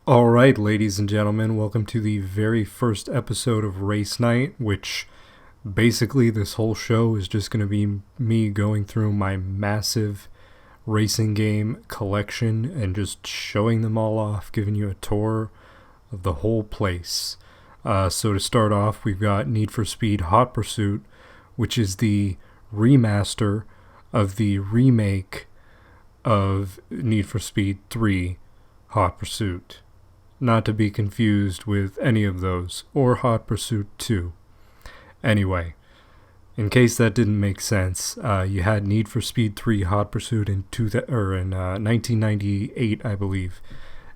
Alright, ladies and gentlemen, welcome to the very first episode of Race Night, which basically this whole show is just going to be me going through my massive racing game collection and just showing them all off, giving you a tour of the whole place. So to start off, we've got Need for Speed Hot Pursuit, which is the remaster of the remake of Need for Speed 3 Hot Pursuit. Not to be confused with any of those, or Hot Pursuit 2. Anyway, in case that didn't make sense, you had Need for Speed 3 Hot Pursuit in 1998, I believe.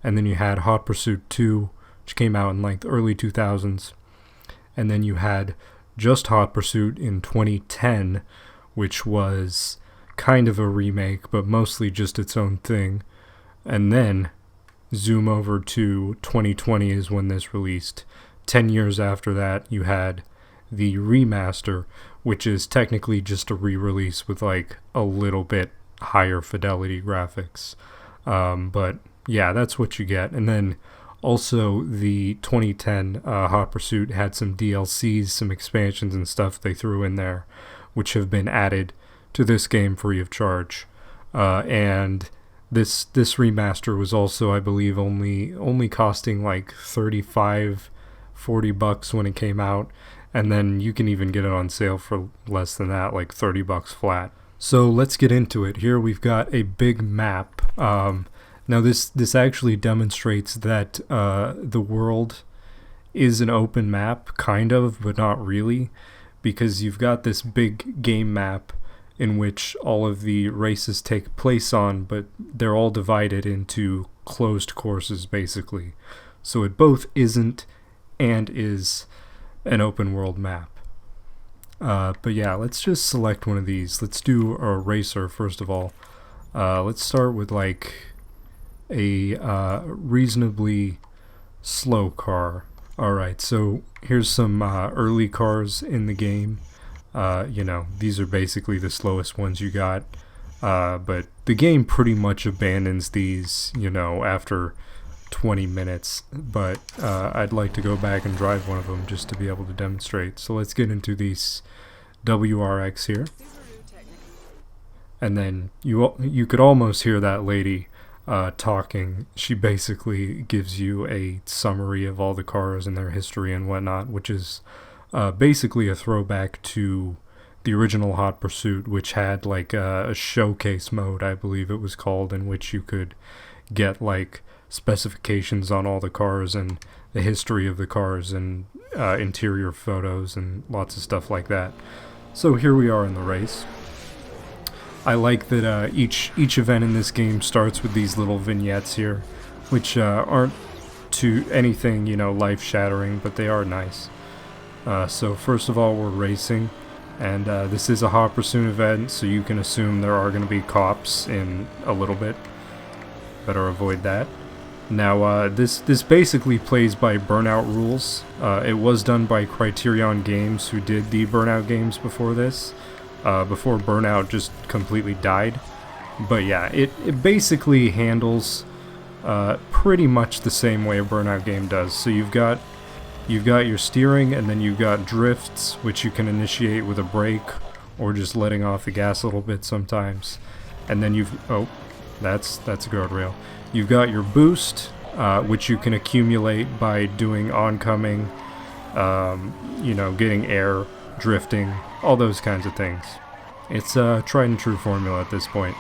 And then you had Hot Pursuit 2, which came out in like the early 2000s. And then you had just Hot Pursuit in 2010, which was kind of a remake, but mostly just its own thing. And then zoom over to 2020 is when this released. 10 years after that, you had the remaster, which is technically just a re-release with like a little bit higher fidelity graphics. But yeah, that's what you get. And then also the 2010 Hot Pursuit had some DLCs, some expansions and stuff they threw in there, which have been added to this game free of charge. And this remaster was also, I believe, only costing like $35-40 when it came out, and then you can even get it on sale for less than that, like $30 flat. So let's get into it. Here we've got a big map. Now this actually demonstrates that the world is an open map, kind of, but not really, because you've got this big game map in which all of the races take place on, but they're all divided into closed courses, basically. So it both isn't and is an open world map. But yeah, let's just select one of these. Let's do a racer, first of all. Let's start with like a reasonably slow car. Alright, so here's some early cars in the game. These are basically the slowest ones you got. But the game pretty much abandons these, after 20 minutes. But I'd like to go back and drive one of them just to be able to demonstrate. So let's get into these WRX here. And then you could almost hear that lady talking. She basically gives you a summary of all the cars and their history and whatnot, which is basically a throwback to the original Hot Pursuit, which had like a showcase mode, I believe it was called, in which you could get like specifications on all the cars and the history of the cars and interior photos and lots of stuff like that. So here we are in the race. I like that each event in this game starts with these little vignettes here, which aren't to anything life-shattering, but they are nice. So first of all, we're racing, and this is a Hot Pursuit event, so you can assume there are going to be cops in a little bit. Better avoid that. Now, this basically plays by Burnout rules. It was done by Criterion Games, who did the Burnout games before this, before Burnout just completely died. But yeah, it basically handles pretty much the same way a Burnout game does. So you've got your steering, and then you've got drifts, which you can initiate with a brake or just letting off the gas a little bit sometimes. And then that's a guardrail. You've got your boost, which you can accumulate by doing oncoming, getting air, drifting, all those kinds of things. It's a tried and true formula at this point.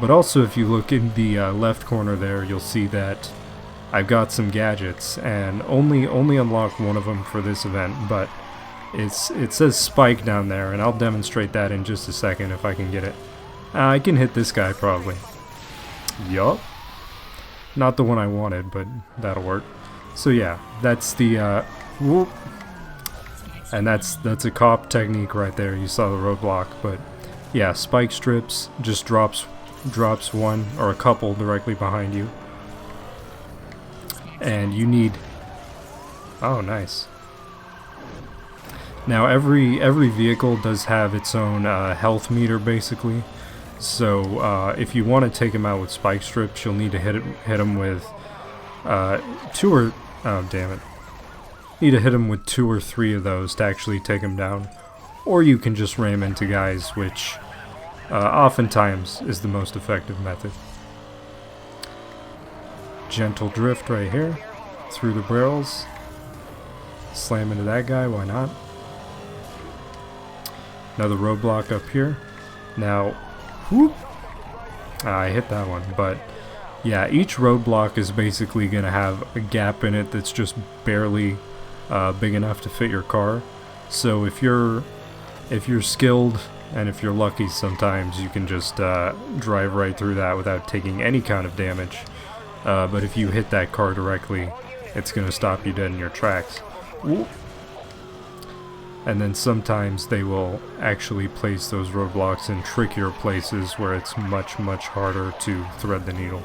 But also, if you look in the left corner there, you'll see that I've got some gadgets, and only unlock one of them for this event, but it says Spike down there, and I'll demonstrate that in just a second if I can get it. I can hit this guy probably. Yup. Not the one I wanted, but that'll work. So yeah, that's the whoop. And that's a cop technique right there. You saw the roadblock, but yeah, Spike strips just drops one or a couple directly behind you. And you need... Oh, nice. Now, every vehicle does have its own health meter, basically. So, if you want to take them out with spike strips, you'll need to hit them with Two or... oh, damn it. Need to hit him with 2 or 3 of those to actually take him down. Or you can just ram into guys, which oftentimes is the most effective method. Gentle drift right here. Through the barrels. Slam into that guy, why not? Another roadblock up here. Now, whoop! I hit that one, but yeah, each roadblock is basically going to have a gap in it that's just barely big enough to fit your car. So if you're skilled and if you're lucky, sometimes you can just drive right through that without taking any kind of damage. But if you hit that car directly, it's going to stop you dead in your tracks. Ooh. And then sometimes they will actually place those roadblocks in trickier places where it's much, much harder to thread the needle.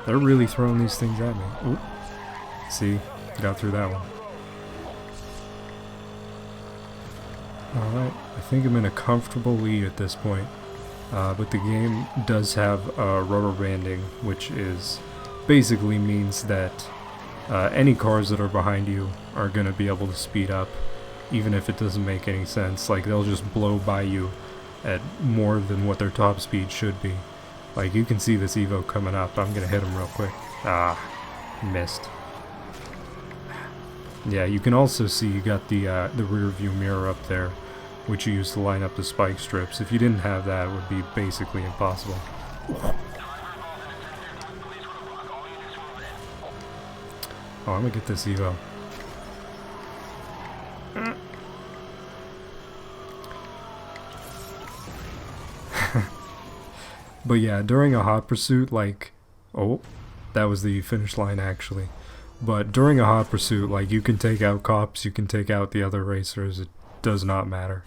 They're really throwing these things at me. Ooh. See? Got through that one. Alright, I think I'm in a comfortable lead at this point. But the game does have rubber banding, which is basically means that any cars that are behind you are going to be able to speed up, even if it doesn't make any sense. Like, they'll just blow by you at more than what their top speed should be. Like, you can see this Evo coming up. I'm going to hit him real quick. Ah, missed. Yeah, you can also see you got the rear view mirror up there, which you use to line up the spike strips. If you didn't have that, it would be basically impossible. Oh, I'm gonna get this Evo. But yeah, during a hot pursuit, like... oh, that was the finish line, actually. But during a hot pursuit, like, you can take out cops, you can take out the other racers, it does not matter.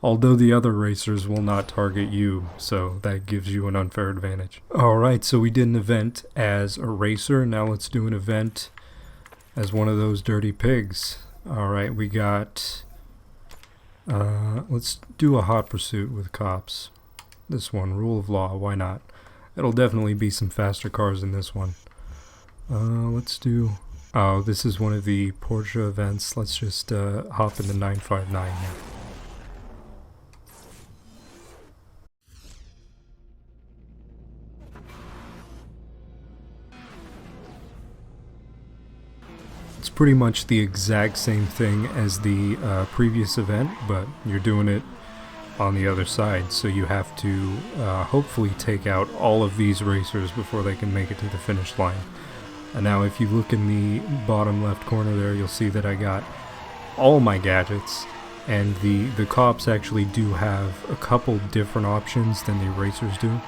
Although the other racers will not target you, so that gives you an unfair advantage. Alright, so we did an event as a racer, now let's do an event as one of those dirty pigs. Alright, we got... let's do a hot pursuit with cops. This one, rule of law, why not? It'll definitely be some faster cars in this one. Let's do... oh, this is one of the Porsche events. Let's just hop into 959 here. It's pretty much the exact same thing as the previous event, but you're doing it on the other side, so you have to hopefully take out all of these racers before they can make it to the finish line. And now if you look in the bottom left corner there, you'll see that I got all my gadgets, and the cops actually do have a couple different options than the racers do.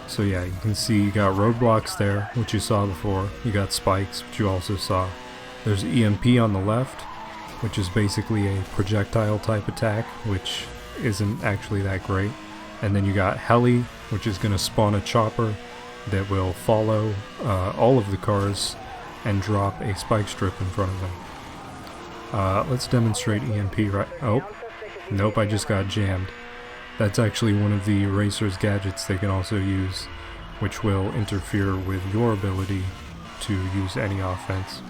So yeah, you can see you got roadblocks there, which you saw before. You got spikes, which you also saw. There's EMP on the left, which is basically a projectile type attack, which isn't actually that great. And then you got heli, which is going to spawn a chopper that will follow all of the cars and drop a spike strip in front of them. Let's demonstrate EMP right... oh, nope, I just got jammed. That's actually one of the racer's gadgets they can also use, which will interfere with your ability to use any offense.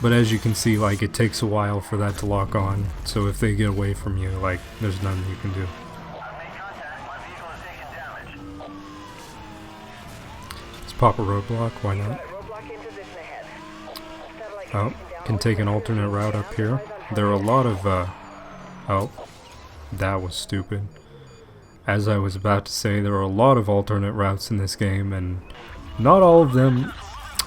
But as you can see, like, it takes a while for that to lock on, so if they get away from you, like, there's nothing you can do. Let's pop a roadblock, why not? Oh, can take an alternate route up here. There are a lot of, oh, that was stupid. As I was about to say, there are a lot of alternate routes in this game, and not all of them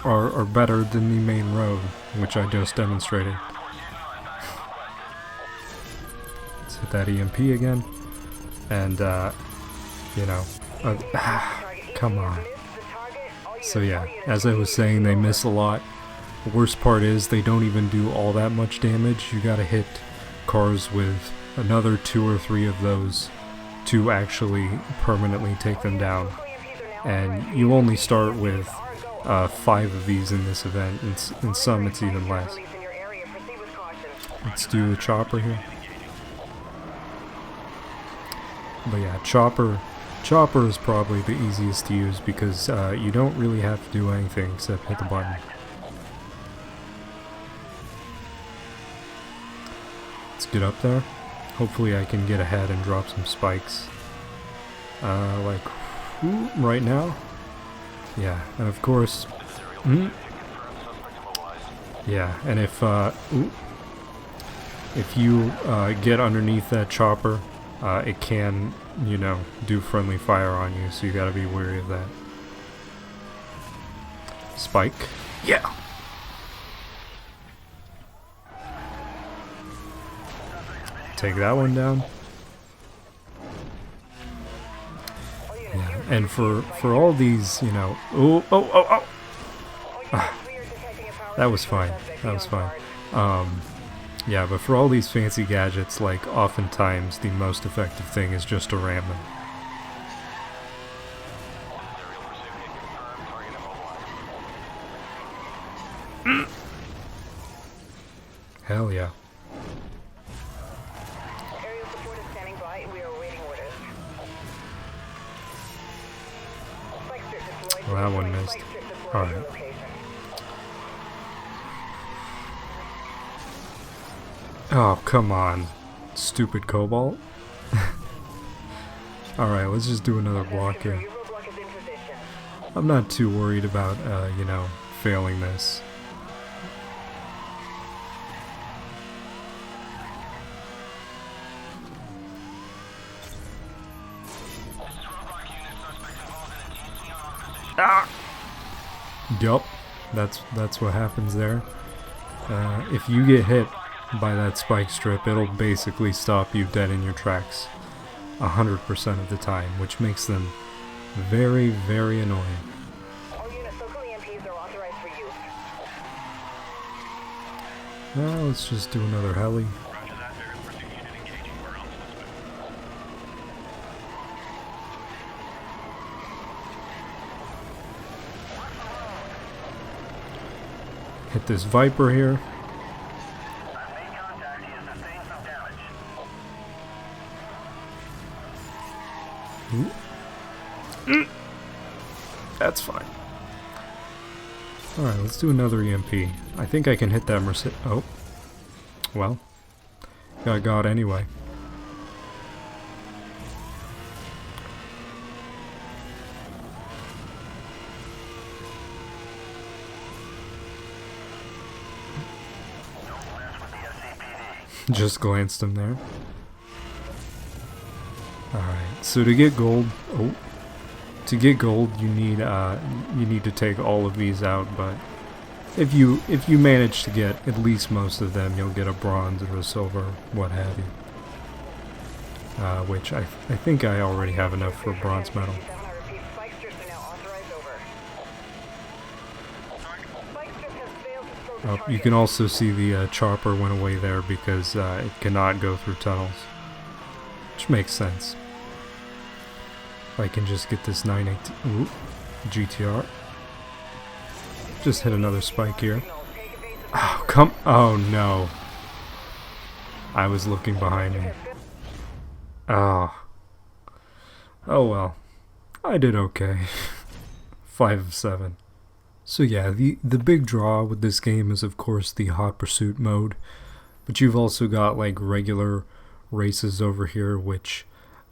are better than the main road, which I just demonstrated. Let's hit that EMP again, and you know, come on. So yeah, as I was saying, they miss a lot. The worst part is they don't even do all that much damage. You gotta hit cars with another 2 or 3 of those to actually permanently take them down. And you only start with 5 of these in this event, and in some it's even less. let's do the chopper here. But yeah, chopper is probably the easiest to use because you don't really have to do anything except hit the button. Let's get up there. Hopefully I can get ahead and drop some spikes. Like right now. Yeah, and of course. Yeah, and if you get underneath that chopper, it can, you know, do friendly fire on you, so you gotta be wary of that. Spike. Yeah! Take that one down. Yeah, and for all these, you know... that was fine. That was fine. Yeah, but for all these fancy gadgets, like, oftentimes the most effective thing is just to ram them. Hell yeah. Well, that one missed. Alright. Oh, come on. Stupid Cobalt. Alright, let's just do another block here. I'm not too worried about, you know, failing this. Ah! Yup, that's what happens there. If you get hit by that spike strip, it'll basically stop you dead in your tracks 100% of the time, which makes them very, very annoying. All units, local EMPs are authorized for use. Now let's just do another heli. Roger that, there is pursuit unit engaging. We're on suspect. Hit this Viper here. I've made contact. He has sustained some damage. That's fine. Alright, let's do another EMP. I think I can hit that Mercedes. Oh. Well. Got anyway. Just glanced him there. Alright, so to get gold, you need to take all of these out, but if you manage to get at least most of them, you'll get a bronze or a silver, what have you. Which I think I already have enough for a bronze medal. Oh, you can also see the chopper went away there because it cannot go through tunnels. Which makes sense. If I can just get this 918... Ooh, GTR. Just hit another spike here. Oh, come... Oh, no. I was looking behind me. Oh. Oh, well. I did okay. 5 of 7. So yeah, the big draw with this game is of course the hot pursuit mode, but you've also got like regular races over here which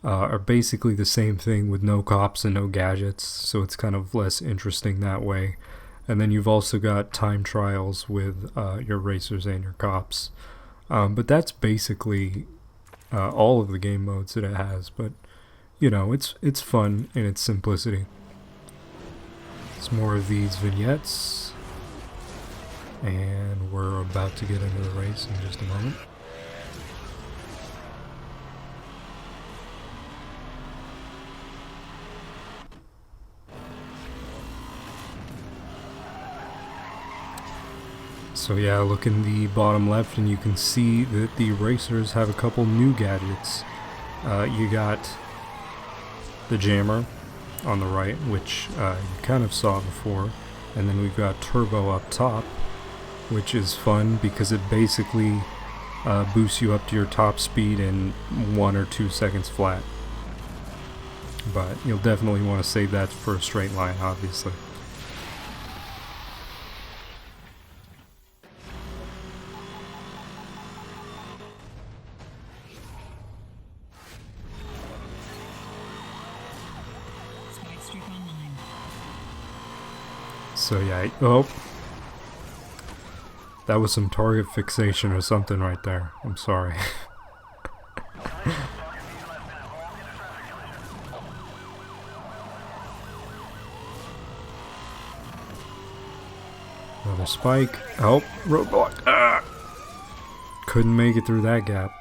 are basically the same thing with no cops and no gadgets, so it's kind of less interesting that way. And then you've also got time trials with your racers and your cops, but that's basically all of the game modes that it has. But you know, it's fun in its simplicity. It's more of these vignettes, and we're about to get into the race in just a moment. So yeah, look in the bottom left and you can see that the racers have a couple new gadgets. You got the jammer on the right, which you kind of saw before, and then we've got turbo up top, which is fun because it basically boosts you up to your top speed in 1 or 2 seconds flat. But you'll definitely want to save that for a straight line, obviously. So yeah, oh, that was some target fixation or something right there. I'm sorry. Another spike. Oh, roadblock. Ah! Couldn't make it through that gap.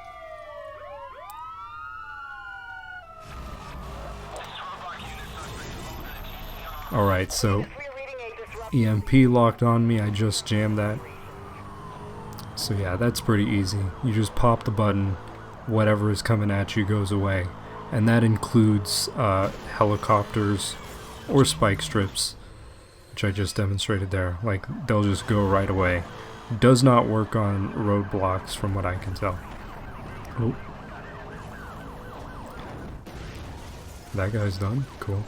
Alright, so EMP locked on me. I just jammed that. So yeah, that's pretty easy. You just pop the button, whatever is coming at you goes away. And that includes helicopters or spike strips, which I just demonstrated there. Like, they'll just go right away. Does not work on roadblocks from what I can tell. Oh. That guy's done. Cool.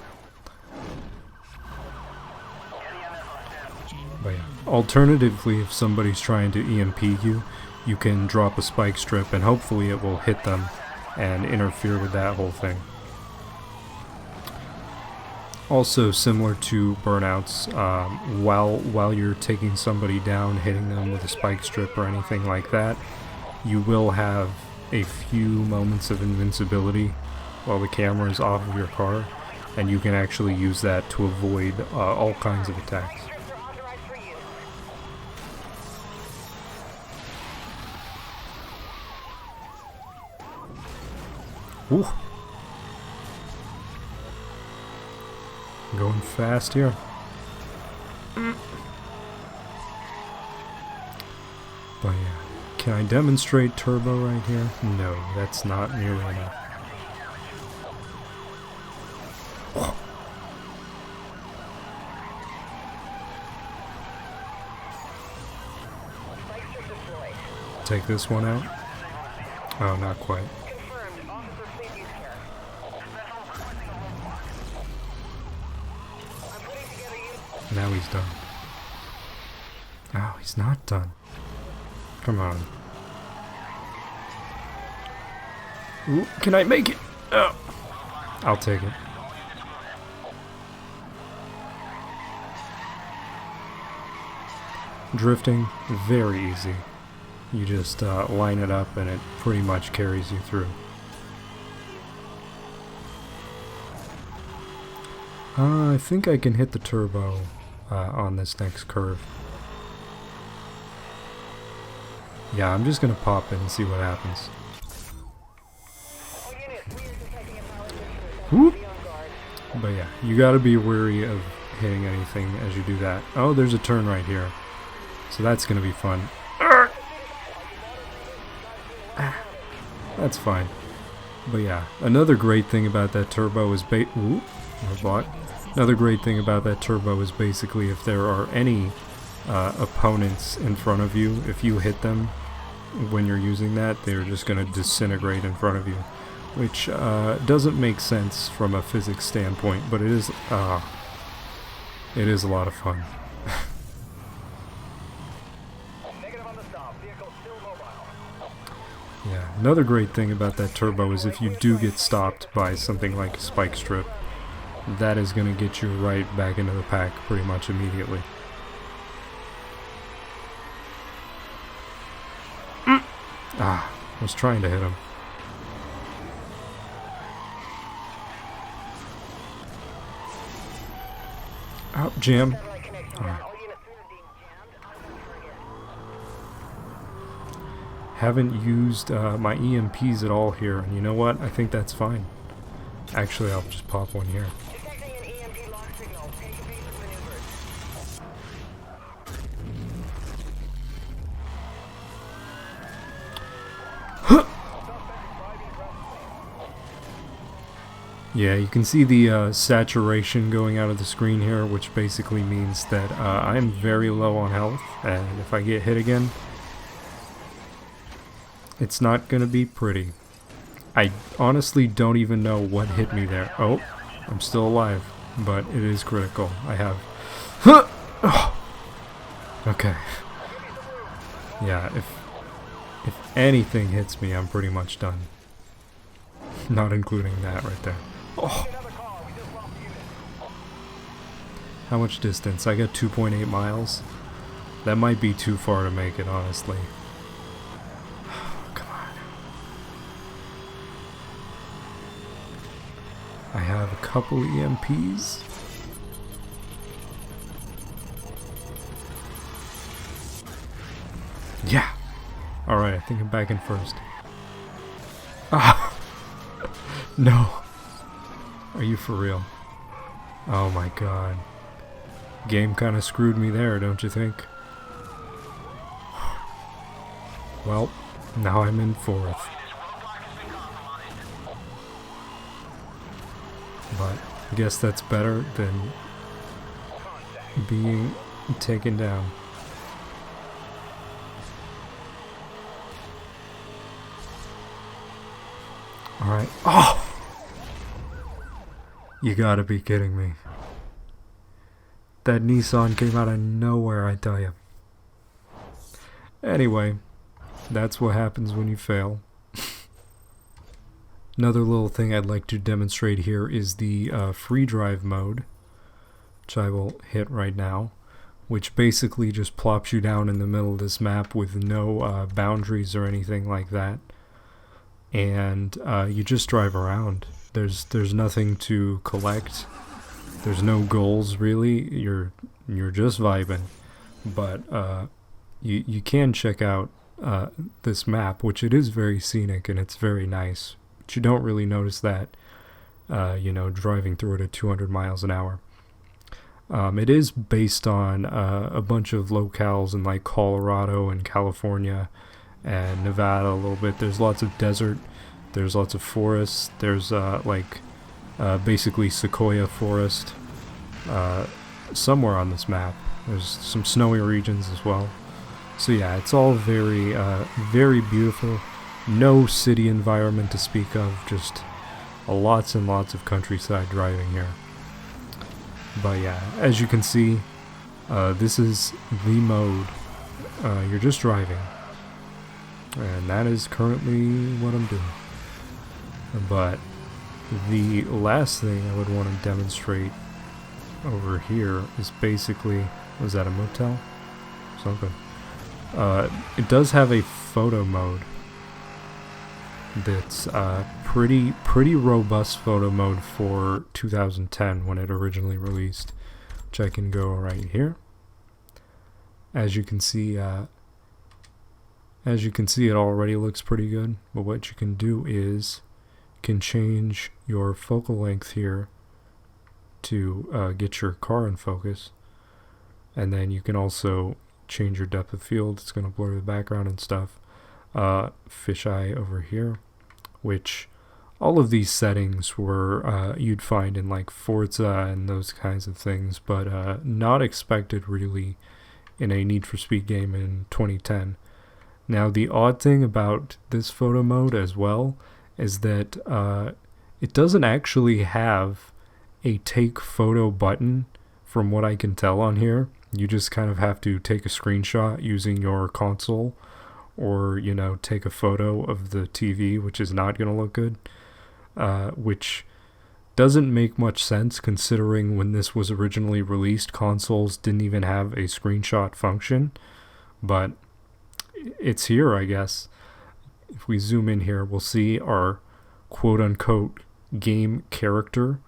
But yeah. Alternatively, if somebody's trying to EMP you, you can drop a spike strip and hopefully it will hit them and interfere with that whole thing. Also, similar to burnouts, while you're taking somebody down, hitting them with a spike strip or anything like that, you will have a few moments of invincibility while the camera is off of your car, and you can actually use that to avoid all kinds of attacks. Ooh. Going fast here. But yeah, can I demonstrate turbo right here? No, that's not nearly enough. Take this one out. Oh, not quite. Now he's done. Oh, he's not done. Come on. Ooh, can I make it? Oh. I'll take it. Drifting, very easy. You just line it up and it pretty much carries you through. I think I can hit the turbo on this next curve. Yeah, I'm just gonna pop it and see what happens. Whoop. But yeah, you gotta be wary of hitting anything as you do that. Oh, there's a turn right here. So that's gonna be fun. That's fine. But yeah, another great thing about that turbo is Another great thing about that turbo is basically if there are any opponents in front of you, if you hit them when you're using that, they're just going to disintegrate in front of you, which doesn't make sense from a physics standpoint, but it is a lot of fun. Yeah, another great thing about that turbo is if you do get stopped by something like a spike strip, that is going to get you right back into the pack pretty much immediately. Ah, I was trying to hit him. Out, jam. Right. Haven't used my EMPs at all here, and you know what? I think that's fine. Actually, I'll just pop one here. Yeah, you can see the saturation going out of the screen here, which basically means that I'm very low on health, and if I get hit again, It's not gonna be pretty. I honestly don't even know what hit me there. Oh, I'm still alive, but it is critical. I have... Okay. Yeah, if anything hits me, I'm pretty much done. Not including that right there. Oh. How much distance? I got 2.8 miles. That might be too far to make it, honestly. Come on. I have a couple EMPs. Yeah. Alright, I think I'm back in first. Ah! No. Are you for real? Oh my god. Game kind of screwed me there, don't you think? Well, now I'm in fourth. But I guess that's better than being taken down. Alright. Oh! You gotta be kidding me. That Nissan came out of nowhere, I tell you. Anyway, that's what happens when you fail. Another little thing I'd like to demonstrate here is the free drive mode, which I will hit right now, which basically just plops you down in the middle of this map with no boundaries or anything like that. And you just drive around. There's nothing to collect. There's no goals really. You're just vibing. But you can check out this map, which it is very scenic and it's very nice. But you don't really notice that, driving through it at 200 miles an hour. It is based on a bunch of locales in like Colorado and California and Nevada a little bit. There's lots of desert. There's lots of forests. There's basically sequoia forest somewhere on this map. There's some snowy regions as well. So yeah, it's all very very beautiful. No city environment to speak of, just lots and lots of countryside driving here. But yeah, as you can see, this is the mode. You're just driving, and that is currently what I'm doing. But the last thing I would want to demonstrate over here is basically, was that a motel? Something. It does have a photo mode that's pretty robust photo mode for 2010 when it originally released, which I can go right here. As you can see, it already looks pretty good. But what you can do is can change your focal length here to get your car in focus, and then you can also change your depth of field. It's going to blur the background and stuff. Fisheye over here, which all of these settings were you'd find in like Forza and those kinds of things, but not expected really in a Need for Speed game in 2010. Now the odd thing about this photo mode as well is that it doesn't actually have a take photo button from what I can tell on here. You just kind of have to take a screenshot using your console, or take a photo of the TV, which is not going to look good, which doesn't make much sense considering when this was originally released, consoles didn't even have a screenshot function. But it's here, I guess. If we zoom in here, we'll see our quote-unquote game character.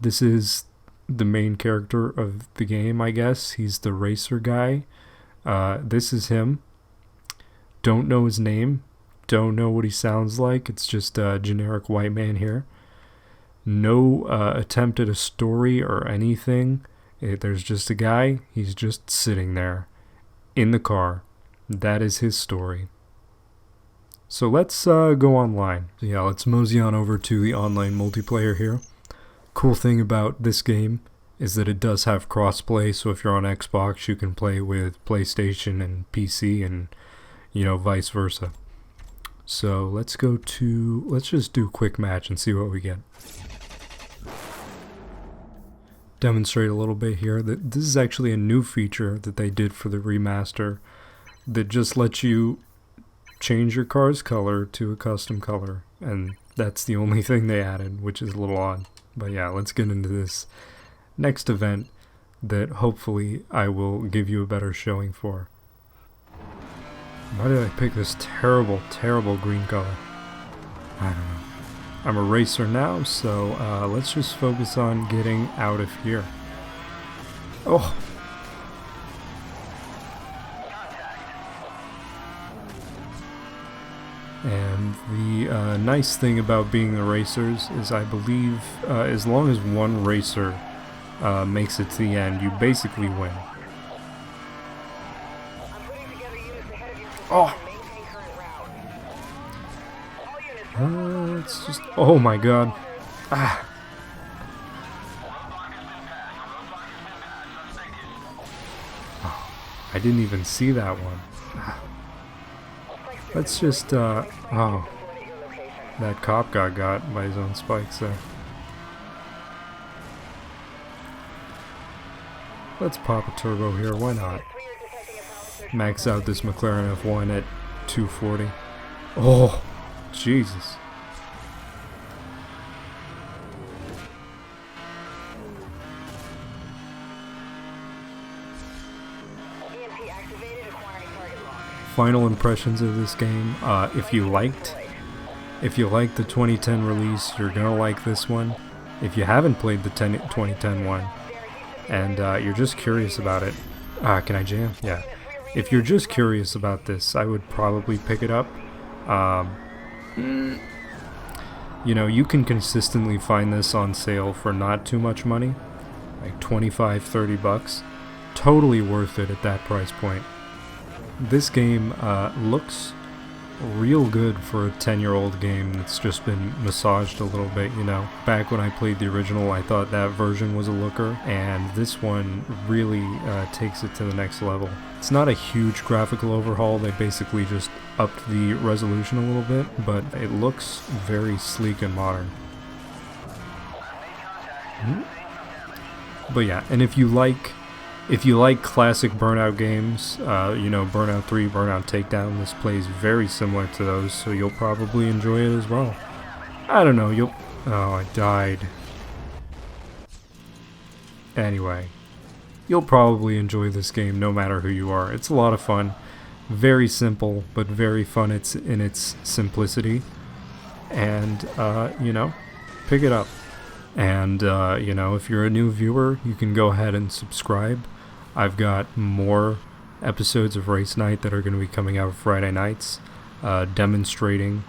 This is the main character of the game, I guess. He's the racer guy. This is him. Don't know his name. Don't know what he sounds like. It's just a generic white man here. No attempt at a story or anything. There's just a guy. He's just sitting there in the car. That is his story. So let's go online. So yeah, let's mosey on over to the online multiplayer here. Cool thing about this game is that it does have crossplay, so if you're on Xbox, you can play with PlayStation and PC and, vice versa. So let's just do a quick match and see what we get. Demonstrate a little bit here that this is actually a new feature that they did for the remaster that just lets you change your car's color to a custom color, and that's the only thing they added, which is a little odd. But yeah, let's get into this next event that hopefully I will give you a better showing for. Why did I pick this terrible, terrible green color? I don't know. I'm a racer now, so let's just focus on getting out of here. Oh! And the nice thing about being the racers is I believe as long as one racer makes it to the end, you basically win. Oh! It's just... oh my god. Ah. Oh, I didn't even see that one. Ah. Let's just, oh. That cop got by his own spikes there. Let's pop a turbo here, why not? Max out this McLaren F1 at 240. Oh, Jesus. Final impressions of this game. If you liked the 2010 release, you're gonna like this one. If you haven't played the 2010 one and you're just curious about it, can I jam? Yeah. If you're just curious about this, I would probably pick it up. You know, you can consistently find this on sale for not too much money, like 25-30 bucks. Totally worth it at that price point. This game looks real good for a 10-year-old game that's just been massaged a little bit, you know. Back when I played the original, I thought that version was a looker, and this one really takes it to the next level. It's not a huge graphical overhaul, they basically just upped the resolution a little bit, but it looks very sleek and modern. But yeah, and if you like classic Burnout games, you know, Burnout 3, Burnout Takedown, this plays very similar to those, so you'll probably enjoy it as well. I don't know, oh, I died. Anyway, you'll probably enjoy this game no matter who you are. It's a lot of fun. Very simple, but very fun in its simplicity. And, you know, pick it up. And, you know, if you're a new viewer, you can go ahead and subscribe. I've got more episodes of Race Night that are going to be coming out Friday nights, demonstrating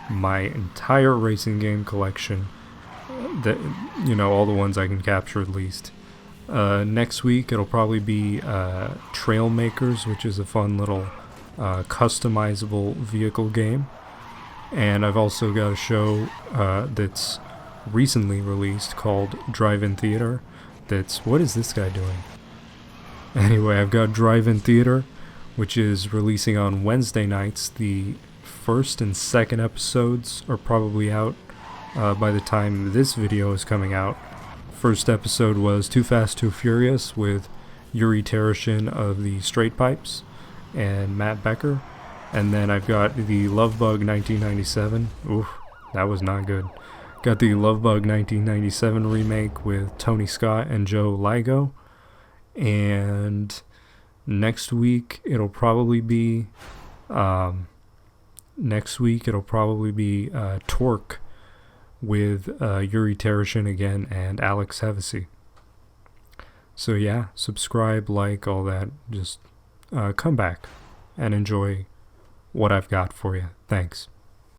my entire racing game collection, that, you know, all the ones I can capture at least. Next week it'll probably be Trail Makers, which is a fun little customizable vehicle game. And I've also got a show that's recently released called Drive-In Theater. What is this guy doing? Anyway, I've got Drive-In Theater, which is releasing on Wednesday nights. The first and second episodes are probably out by the time this video is coming out. First episode was Too Fast, Too Furious with Yuri Tereshin of the Straight Pipes and Matt Becker. And then I've got the Love Bug 1997. Oof, that was not good. Got the Love Bug 1997 remake with Tony Scott and Joe Ligo. And next week it'll probably be Torque with Yuri Tereshin again and Alex Hevesy. So yeah, subscribe, like, all that. Just come back and enjoy what I've got for you. Thanks.